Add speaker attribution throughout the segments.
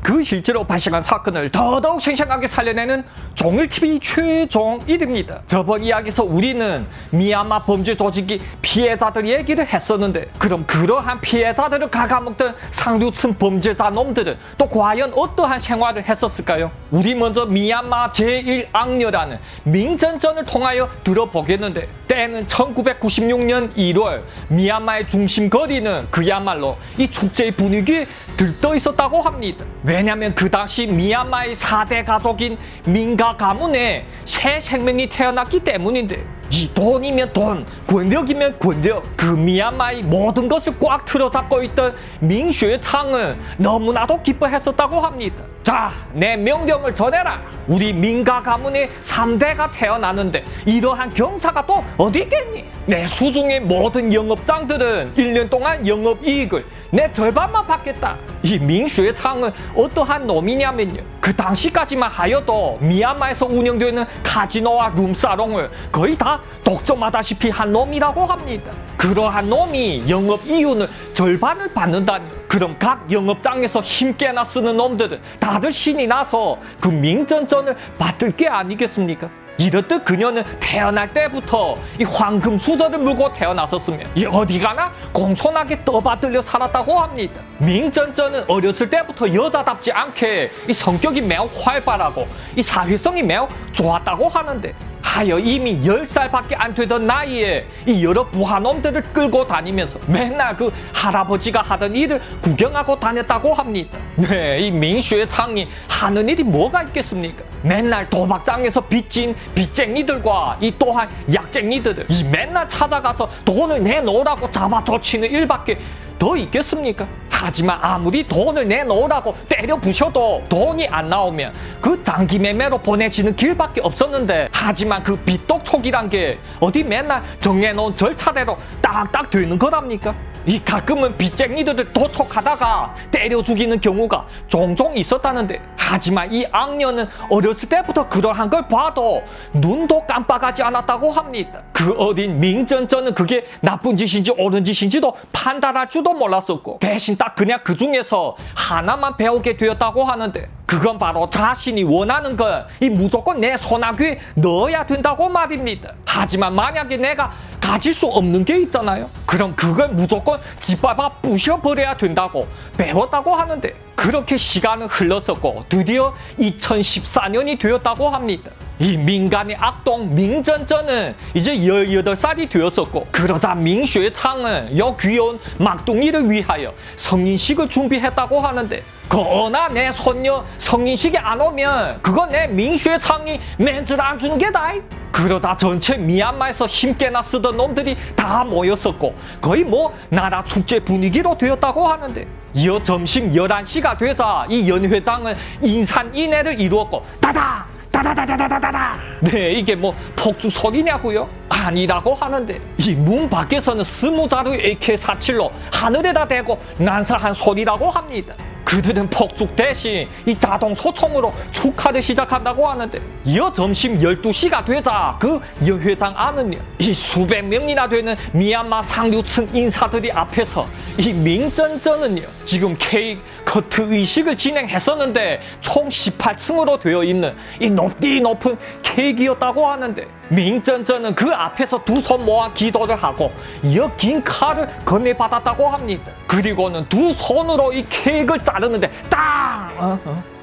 Speaker 1: 그 실제로 발생한 사건을 더더욱 생생하게 살려내는 종일TV 최종 1위입니다. 저번 이야기에서 우리는 미얀마 범죄 조직이 피해자들 얘기를 했었는데, 그럼 그러한 피해자들을 갉아먹던 상류층 범죄자 놈들은 또 과연 어떠한 생활을 했었을까요? 우리 먼저 미얀마 제1악녀라는 민전전을 통하여 들어보겠는데, 때는 1996년 1월 미얀마의 중심 거리는 그야말로 이 축제의 분위기에 들떠 있었다고 합니다. 왜냐면 그 당시 미얀마의 4대 가족인 민가 가문에 새 생명이 태어났기 때문인데, 이 돈이면 돈, 권력이면 권력, 그 미얀마의 모든 것을 꽉 틀어잡고 있던 민쉐창은 너무나도 기뻐했었다고 합니다. 자, 내 명령을 전해라. 우리 민가 가문의 3대가 태어나는데 이러한 경사가 또 어디 있겠니? 내 수중의 모든 영업장들은 1년 동안 영업이익을 내 절반만 받겠다. 이 민쉐창은 어떠한 놈이냐면요, 그 당시까지만 하여도 미얀마에서 운영되는 카지노와 룸사롱을 거의 다 독점하다시피 한 놈이라고 합니다. 그러한 놈이 영업 이윤을 절반을 받는다니, 그럼 각 영업장에서 힘께나 쓰는 놈들은 다들 신이 나서 그 민전전을 받을 게 아니겠습니까? 이렇듯 그녀는 태어날 때부터 이 황금 수저를 물고 태어났었으며 이 어디 가나 공손하게 떠받들려 살았다고 합니다. 민전전은 어렸을 때부터 여자답지 않게 이 성격이 매우 활발하고 이 사회성이 매우 좋았다고 하는데, 하여 이미 10살밖에 안 되던 나이에 이 여러 부하놈들을 끌고 다니면서 맨날 그 할아버지가 하던 일을 구경하고 다녔다고 합니다. 네, 이 민쉐창이 하는 일이 뭐가 있겠습니까? 맨날 도박장에서 빚진 빚쟁이들과 이 또한 약쟁이들을 이 맨날 찾아가서 돈을 내놓으라고 잡아쫓히는 일밖에 더 있겠습니까? 하지만 아무리 돈을 내놓으라고 때려 부셔도 돈이 안 나오면 그 장기 매매로 보내지는 길밖에 없었는데, 하지만 그 빚독촉이란 게 어디 맨날 정해놓은 절차대로 딱딱 되는 거랍니까? 이 가끔은 빚쟁이들을 도촉하다가 때려 죽이는 경우가 종종 있었다는데, 하지만 이 악녀는 어렸을 때부터 그러한 걸 봐도 눈도 깜빡하지 않았다고 합니다. 그 어린 민전전은 그게 나쁜 짓인지 옳은 짓인지도 판단할 줄도 몰랐었고, 대신 딱 그냥 그 중에서 하나만 배우게 되었다고 하는데, 그건 바로 자신이 원하는 걸 이 무조건 내 손아귀에 넣어야 된다고 말입니다. 하지만 만약에 내가 가질 수 없는 게 있잖아요. 그럼 그걸 무조건 짓밟아 부셔버려야 된다고 배웠다고 하는데, 그렇게 시간은 흘렀었고 드디어 2014년이 되었다고 합니다. 이 민간의 악동 민전전은 이제 18살이 되었었고, 그러자 민쉐창은 여 귀여운 막둥이를 위하여 성인식을 준비했다고 하는데, 거나 내 손녀 성인식이 안 오면 그건 내 민쉐창이 멘트를 안 주는 게다. 그러자 전체 미얀마에서 힘께나 쓰던 놈들이 다 모였었고, 거의 뭐 나라 축제 분위기로 되었다고 하는데, 이어 점심 11시가 되자 이 연회장은 인산인해를 이루었고, 따당! 따다다다다다다. 네, 이게 뭐 폭죽 소리냐고요? 아니라고 하는데, 이 문 밖에서는 20자루의 AK-47로 하늘에다 대고 난사한 소리라고 합니다. 그들은 폭죽 대신 이 자동 소총으로 축하를 시작한다고 하는데, 이어 점심 12시가 되자 그 연회장 안은요, 이 수백 명이나 되는 미얀마 상류층 인사들이 앞에서 이 민전전은요, 지금 케이크 커트 의식을 진행했었는데 총 18층으로 되어 있는 이 높디 높은 케이크였다고 하는데, 민전전은 그 앞에서 두 손 모아 기도를 하고 이어 긴 칼을 건네받았다고 합니다. 그리고는 두 손으로 이 케이크를 자르는데 땅!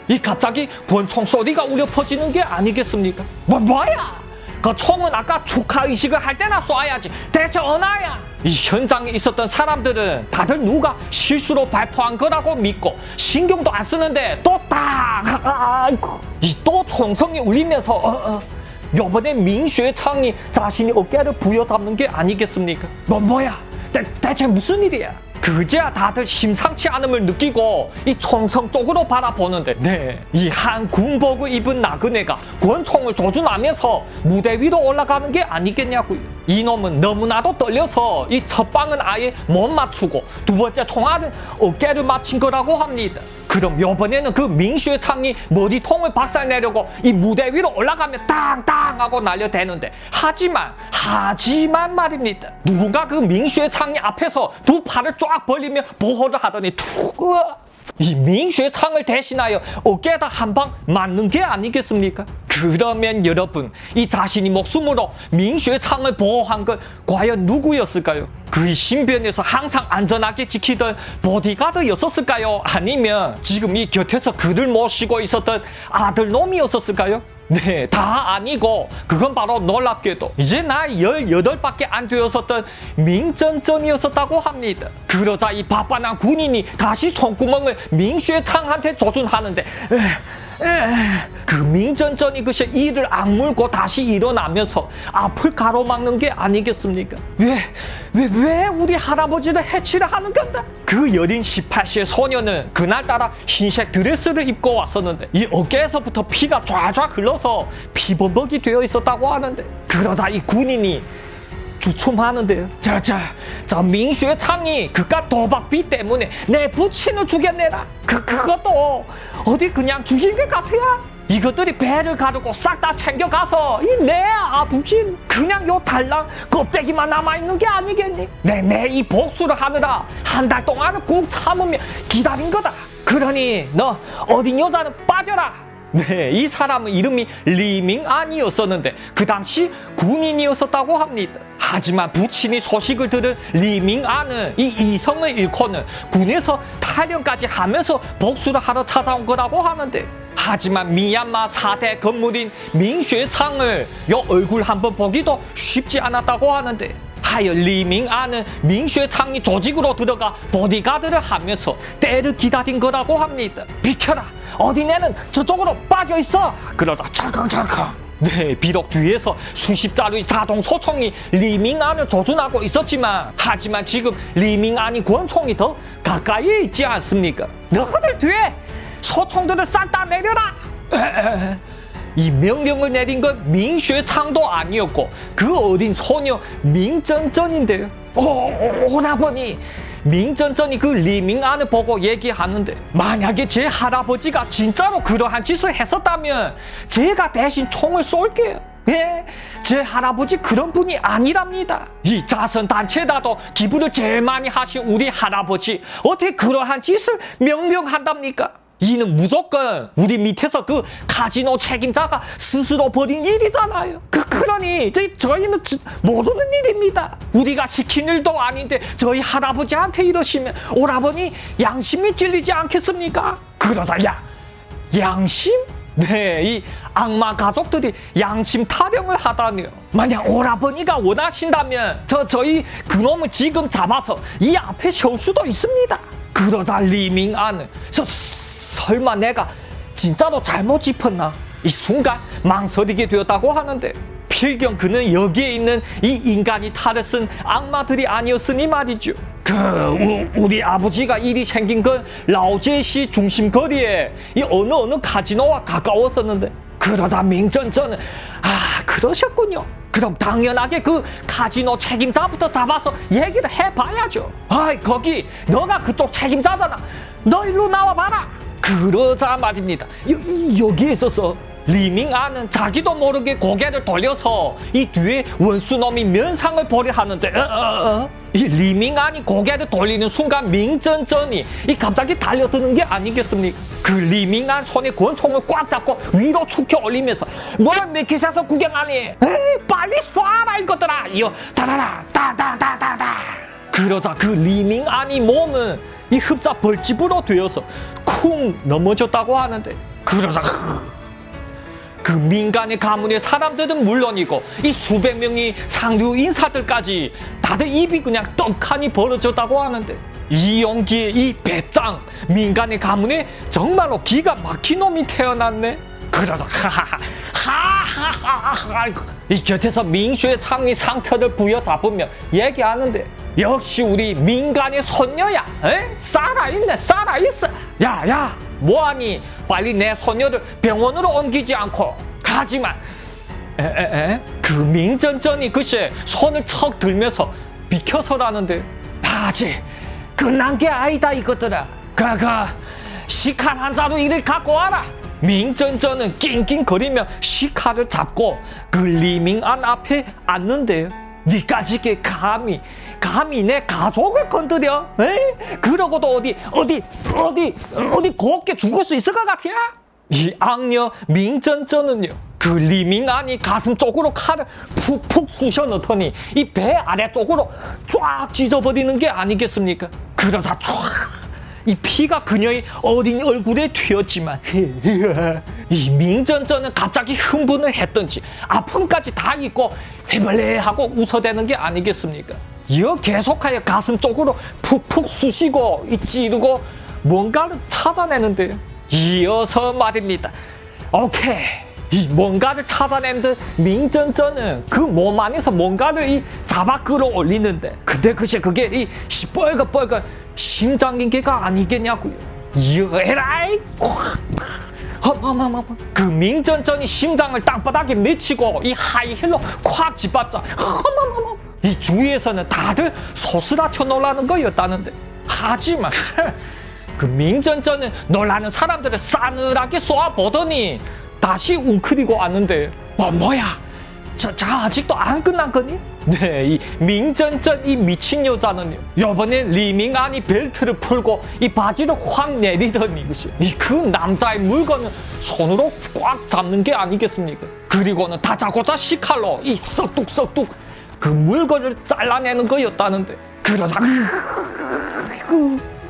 Speaker 1: 이 갑자기 권총 소리가 울려 퍼지는 게 아니겠습니까? 뭐야? 그 총은 아까 축하의식을 할 때나 쏴야지. 대체 어나야? 이 현장에 있었던 사람들은 다들 누가 실수로 발포한 거라고 믿고 신경도 안 쓰는데 또 땅! 이 또 총성이 울리면서 요번에 민쉐창이 자신이 어깨를 부여잡는 게 아니겠습니까? 뭐야? 대체 무슨 일이야? 그제야 다들 심상치 않음을 느끼고 이 총성 쪽으로 바라보는데, 네, 이 한 군복을 입은 나그네가 권총을 조준하면서 무대 위로 올라가는 게 아니겠냐고요. 이놈은 너무나도 떨려서 이 첫 방은 아예 못 맞추고 두 번째 총알은 어깨를 맞힌 거라고 합니다. 그럼 요번에는 그 민쉐창이 머리통을 박살내려고 이 무대 위로 올라가면 땅땅 하고 날려대는데, 하지만 말입니다, 누군가 그 민쉐창이 앞에서 두 팔을 쫙 벌리며 보호를 하더니 툭 이 민쉐창을 대신하여 어깨에다 한 방 맞는 게 아니겠습니까? 그러면 여러분, 이 자신이 목숨으로 민쉐창을 보호한 건 과연 누구였을까요? 그 신변에서 항상 안전하게 지키던 보디가드였었을까요? 아니면 지금 이 곁에서 그를 모시고 있었던 아들놈이었었을까요? 네, 다 아니고 그건 바로 놀랍게도 이제 나이 18밖에 안 되었었던 민전전이었었다고 합니다. 그러자 이 바빠난 군인이 다시 총구멍을 민쉐탕한테 조준하는데 그 민전전이 그새 이를 악물고 다시 일어나면서 앞을 가로막는 게 아니겠습니까? 왜 우리 할아버지를 해치려 하는 건가? 그 여린 18세의 소녀는 그날따라 흰색 드레스를 입고 왔었는데 이 어깨에서부터 피가 쫙쫙 흘러서 피범벅이 되어 있었다고 하는데 그러자 이 군인이 주춤하는데요. 저 민쉐창이 그깟 도박비 때문에 내 부친을 죽였네라. 그것도 어디 그냥 죽인 것 같아야? 이것들이 배를 가르고 싹 다 챙겨가서 이 내 아부진 그냥 요 달랑 껍데기만 남아있는 게 아니겠니? 내 이 복수를 하느라 한 달 동안은 꾹 참으며 기다린 거다. 그러니 너 어린 여자는 빠져라. 네, 이 사람은 이름이 리밍안이었었는데 그 당시 군인이었었다고 합니다. 하지만 부친이 소식을 들은 리밍안은 이 이성을 잃고는 군에서 탈영까지 하면서 복수를 하러 찾아온 거라고 하는데 하지만 미얀마 4대 건물인 민쉐창을 요 얼굴 한번 보기도 쉽지 않았다고 하는데 하여 리밍안은 민쉐창이 조직으로 들어가 보디가드를 하면서 때를 기다린 거라고 합니다. 비켜라! 어린애는 저쪽으로 빠져있어! 그러자 철컹철컹 네, 비록 뒤에서 수십 자루의 자동 소총이 리밍안을 조준하고 있었지만 하지만 지금 리밍안이 권총이 더 가까이에 있지 않습니까? 너희들 뒤에 소총들을 싹 다 내려라! 이 명령을 내린 건 민쉐창도 아니었고 그 어린 소녀 민전전인데요. 오라버니, 민전전이 그 리밍안을 보고 얘기하는데 만약에 제 할아버지가 진짜로 그러한 짓을 했었다면 제가 대신 총을 쏠게요. 예, 제 할아버지 그런 분이 아니랍니다. 이 자선단체라도 기부를 제일 많이 하신 우리 할아버지 어떻게 그러한 짓을 명령한답니까? 이는 무조건 우리 밑에서 그 카지노 책임자가 스스로 벌인 일이잖아요. 그러니 저희는 모르는 일입니다. 우리가 시킨 일도 아닌데 저희 할아버지한테 이러시면 오라버니 양심이 찔리지 않겠습니까? 그러자 양심? 네, 이 악마 가족들이 양심 타령을 하다니요. 만약 오라버니가 원하신다면 저희 그놈을 지금 잡아서 이 앞에 세울 수도 있습니다. 그러자 리밍안은 설마 내가 진짜로 잘못 짚었나? 이 순간 망설이게 되었다고 하는데 필경 그는 여기에 있는 이 인간이 탈을 쓴 악마들이 아니었으니 말이죠. 우리 아버지가 일이 생긴 건 라오제시 중심 거리에 이 어느 카지노와 가까웠었는데 그러자 민전전은 그러셨군요. 그럼 당연하게 그 카지노 책임자부터 잡아서 얘기를 해봐야죠. 거기 너가 그쪽 책임자잖아. 너 일로 나와봐라. 그러자 말입니다. 여기에 있어서 리밍안은 자기도 모르게 고개를 돌려서 이 뒤에 원수놈이 면상을 보려 하는데 이 리밍안이 고개를 돌리는 순간 민전전이 이 갑자기 달려드는 게 아니겠습니까? 그 리밍안 손에 권총을 꽉 잡고 위로 축혀 올리면서 뭘 미키셔서 구경하니? 에이, 빨리 쏴라 이것들아! 이어 다다다 다다다다다. 그러자 그 리밍안이 몸은 이 흡사 벌집으로 되어서 쿵 넘어졌다고 하는데 그러자 그 민간의 가문의 사람들은 물론이고 이 수백 명의 상류 인사들까지 다들 입이 그냥 떡하니 벌어졌다고 하는데 이 용기에 이 배짱 민간의 가문에 정말로 기가 막힌 놈이 태어났네. 그러자 하하하하하 이 곁에서 민쉐창이 상처를 부여잡으며 얘기하는데 역시 우리 민간의 손녀야. 살아있네 살아있어. 야 뭐하니 빨리 내 손녀를 병원으로 옮기지 않고 가지만 그 민전전이 글쎄 손을 척 들면서 비켜서라는데 아직 끝난 게 아니다 이것들아. 식칼 한 자루 이를 갖고 와라. 민전전은 낑낑거리며 식칼을 잡고 그 리밍안 앞에 앉는데요. 니까지 감히 내 가족을 건드려? 에? 그러고도 어디 곱게 죽을 수 있을 것 같아? 이 악녀 민전전은요, 그 리밍안이 가슴 쪽으로 칼을 푹푹 쑤셔 넣더니 이 배 아래쪽으로 쫙 찢어버리는 게 아니겠습니까? 그러자 쫙 이 피가 그녀의 어린 얼굴에 튀었지만 이 민전전은 갑자기 흥분을 했던지 아픔까지 다 잊고 해벌레하고 웃어대는 게 아니겠습니까? 이어 계속하여 가슴 쪽으로 푹푹 쑤시고 찌르고 뭔가를 찾아내는데요. 이어서 말입니다. 오케이. 이 뭔가를 찾아낸 듯 민전전은 그 몸 안에서 뭔가를 잡아 끌어올리는데, 근데 그게 이 시뻘겋뻘겋 심장인계가 아니겠냐고요. 이어 에라이 그 민전전이 심장을 땅바닥에 맺히고 이 하이힐로 콱 집받자 이 주위에서는 다들 소스라쳐 놀라는 거였다는데, 하지만 그 민전전은 놀라는 사람들을 싸늘하게 쏘아보더니 다시 웅크리고 왔는데, 뭐야? 자 아직도 안 끝난 거니? 네, 이 민전전 이 미친 여자는요, 요번엔 리밍안이 벨트를 풀고 이 바지를 확 내리더니 그 남자의 물건을 손으로 꽉 잡는 게 아니겠습니까? 그리고는 다짜고짜 시칼로 이 썩뚝썩뚝 그 물건을 잘라내는 거였다는데, 그러자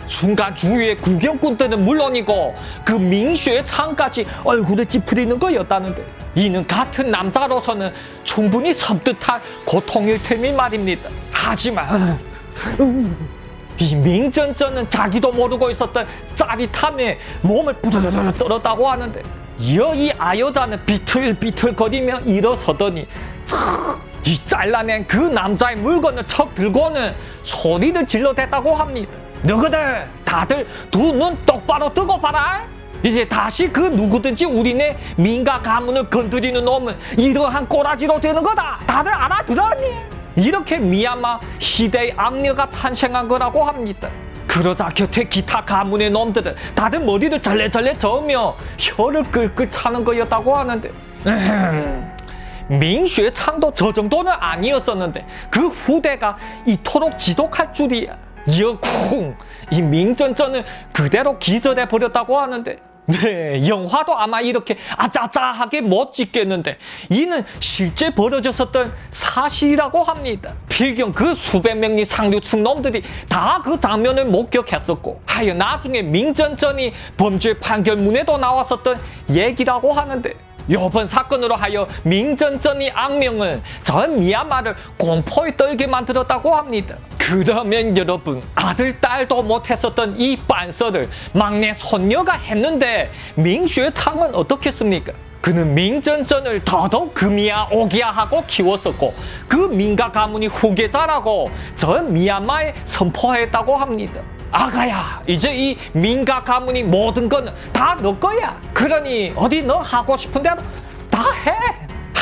Speaker 1: 순간 주위의 구경꾼들은 물론이고 그 민쉐의 창까지 얼굴을 찌푸리는 거였다는데, 이는 같은 남자로서는 충분히 섬뜩한 고통일 테니 말입니다. 하지만 이 민전전은 자기도 모르고 있었던 짜릿함에 몸을 부들부들 떨었다고 하는데, 이어 이 아여자는 비틀비틀거리며 일어서더니 이 잘라낸 그 남자의 물건을 척 들고는 소리를 질러댔다고 합니다. 너희들 다들 두 눈 똑바로 뜨고 봐라. 이제 다시 그 누구든지 우리네 민가 가문을 건드리는 놈은 이러한 꼬라지로 되는 거다. 다들 알아들었니? 이렇게 미얀마 시대의 악녀가 탄생한 거라고 합니다. 그러자 곁에 기타 가문의 놈들은 다들 머리를 절레절레 저으며 혀를 끌끌 차는 거였다고 하는데, 민쉐창도 저 정도는 아니었었는데 그 후대가 이토록 지독할 줄이야. 이어쿵 이 민전전을 그대로 기절해 버렸다고 하는데, 네, 영화도 아마 이렇게 아짜아짜하게 못 찍겠는데 이는 실제 벌어졌었던 사실이라고 합니다. 필경 그 수백 명의 상류층 놈들이 다 그 장면을 목격했었고, 하여 나중에 민전전이 범죄 판결문에도 나왔었던 얘기라고 하는데, 이번 사건으로 하여 민전전의 악명은 전 미얀마를 공포에 떨게 만들었다고 합니다. 그러면 여러분, 아들 딸도 못했었던 이 빤서를 막내 손녀가 했는데 민쉐탕은 어떻겠습니까? 그는 민전전을 더더욱 금이야 오기야 하고 키웠었고 그 민가 가문이 후계자라고 전 미얀마에 선포했다고 합니다. 아가야, 이제 이 민가 가문이 모든 건 다 너 거야. 그러니 어디 너 하고 싶은 대로 다 해.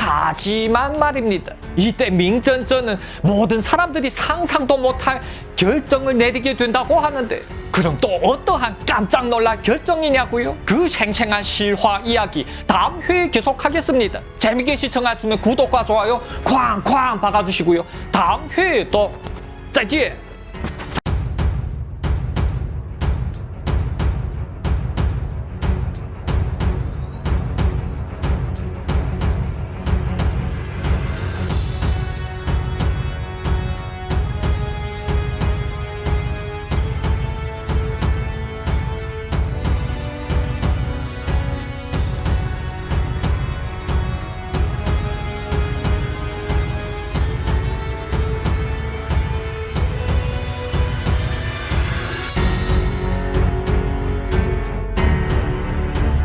Speaker 1: 하지만 말입니다, 이때 민전전은 모든 사람들이 상상도 못할 결정을 내리게 된다고 하는데, 그럼 또 어떠한 깜짝 놀랄 결정이냐고요? 그 생생한 실화 이야기 다음 회에 계속하겠습니다. 재밌게 시청하셨으면 구독과 좋아요 쾅쾅 박아주시고요. 다음 회에 또 再见